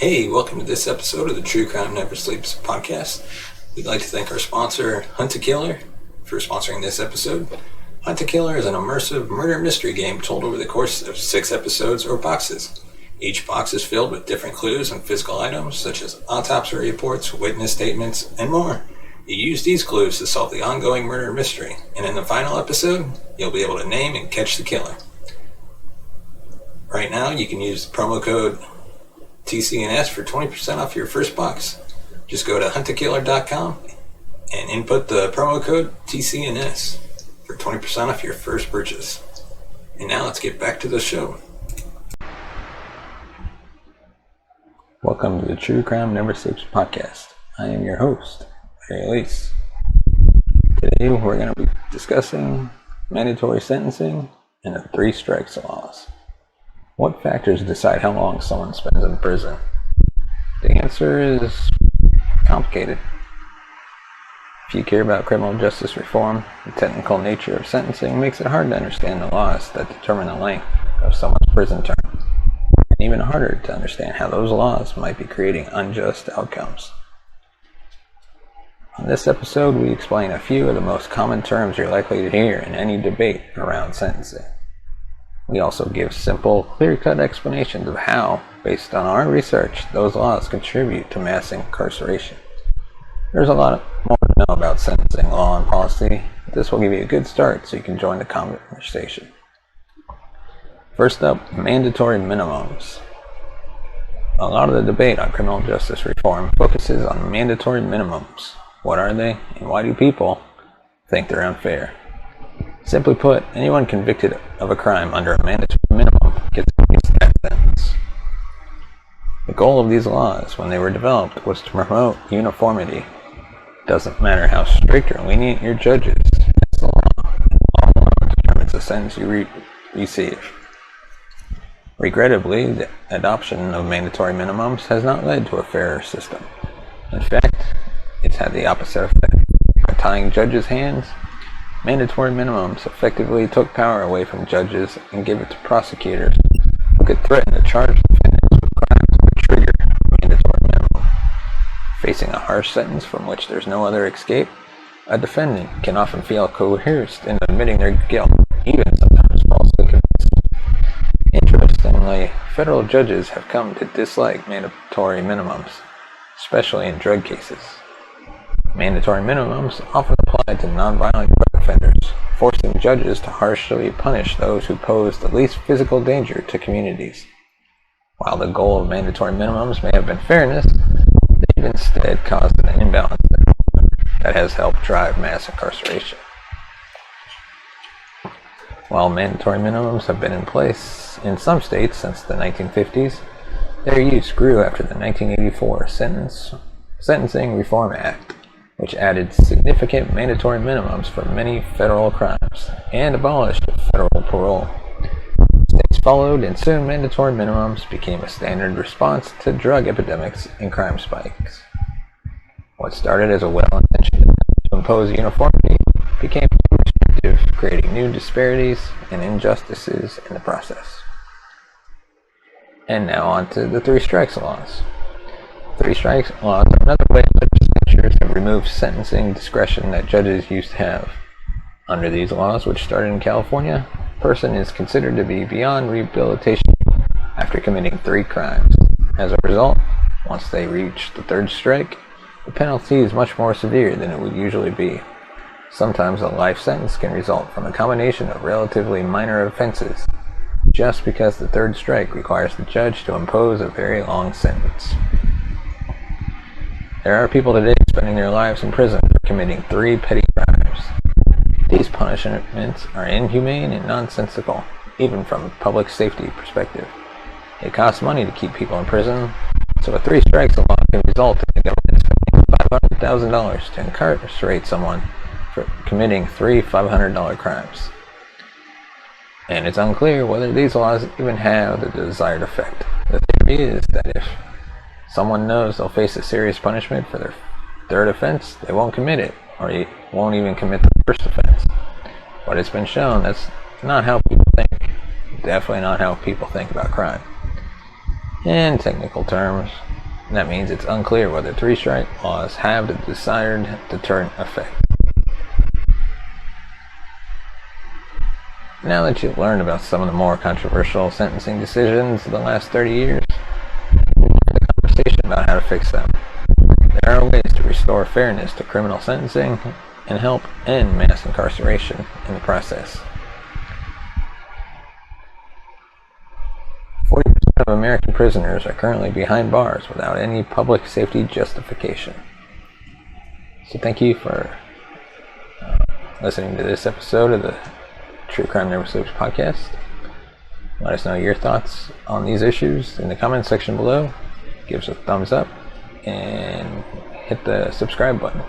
Hey, welcome to this episode of the True Crime Never Sleeps podcast. We'd like to thank our sponsor, Untitled, for sponsoring this episode. Untitled is an immersive murder mystery game told over the course of 6 episodes or boxes. Each box is filled with different clues and physical items such as autopsy reports, witness statements, and more. You use these clues to solve the ongoing murder mystery, and in the final episode, you'll be able to name and catch the killer. Right now, you can use the promo code TCNS for 20% off your first box. Just go to huntakiller.com and input the promo code TCNS for 20% off your first purchase. And now let's get back to the show. Welcome to the True Crime Never Sleeps podcast. I am your host, Larry Elise. Today we're going to be discussing mandatory sentencing and the 3 strikes laws. What factors decide how long someone spends in prison? The answer is complicated. If you care about criminal justice reform, the technical nature of sentencing makes it hard to understand the laws that determine the length of someone's prison term, and even harder to understand how those laws might be creating unjust outcomes. On this episode, we explain a few of the most common terms you're likely to hear in any debate around sentencing. We also give simple, clear-cut explanations of how, based on our research, those laws contribute to mass incarceration. There's a lot more to know about sentencing law and policy, but this will give you a good start so you can join the conversation. First up, mandatory minimums. A lot of the debate on criminal justice reform focuses on mandatory minimums. What are they, and why do people think they're unfair? Simply put, anyone convicted of a crime under a mandatory minimum gets at least that sentence. The goal of these laws, when they were developed, was to promote uniformity. It doesn't matter how strict or lenient your judge is, it's the law, and the law alone determines the sentence you receive. Regrettably, the adoption of mandatory minimums has not led to a fairer system. In fact, it's had the opposite effect. By tying judges' hands, mandatory minimums effectively took power away from judges and gave it to prosecutors who could threaten to charge defendants with crimes that would trigger a mandatory minimum. Facing a harsh sentence from which there's no other escape, a defendant can often feel coerced into admitting their guilt, even sometimes falsely convinced. Interestingly, federal judges have come to dislike mandatory minimums, especially in drug cases. Mandatory minimums often apply to nonviolent drug offenders, forcing judges to harshly punish those who pose the least physical danger to communities. While the goal of mandatory minimums may have been fairness, they've instead caused an imbalance that has helped drive mass incarceration. While mandatory minimums have been in place in some states since the 1950s, their use grew after the 1984 Sentencing Reform Act, which added significant mandatory minimums for many federal crimes and abolished federal parole. States followed, and soon mandatory minimums became a standard response to drug epidemics and crime spikes. What started as a well-intentioned attempt to impose uniformity became too restrictive, creating new disparities and injustices in the process. And now on to the 3 strikes laws. 3 strikes laws are another way to remove sentencing discretion that judges used to have. Under these laws, which started in California, a person is considered to be beyond rehabilitation after committing 3 crimes. As a result, once they reach the 3rd strike, the penalty is much more severe than it would usually be. Sometimes a life sentence can result from a combination of relatively minor offenses, just because the 3rd strike requires the judge to impose a very long sentence. There are people today spending their lives in prison for committing 3 petty crimes. These punishments are inhumane and nonsensical, even from a public safety perspective. It costs money to keep people in prison, so a 3 strikes law can result in the government spending $500,000 to incarcerate someone for committing 3 $500 crimes. And it's unclear whether these laws even have the desired effect. The theory is that if someone knows they'll face a serious punishment for their 3rd offense, they won't commit it, or they won't even commit the 1st offense. But it's been shown that's not how people think. Definitely not how people think about crime. In technical terms, And that means it's unclear whether three-strike laws have the desired deterrent effect. Now that you've learned about some of the more controversial sentencing decisions of the last 30 years, we'll have a conversation about how to fix them. There are ways to restore fairness to criminal sentencing and help end mass incarceration in the process. 40% of American prisoners are currently behind bars without any public safety justification. So thank you for listening to this episode of the True Crime Never Sleeps podcast. Let us know your thoughts on these issues in the comments section below. Give us a thumbs up and hit the subscribe button.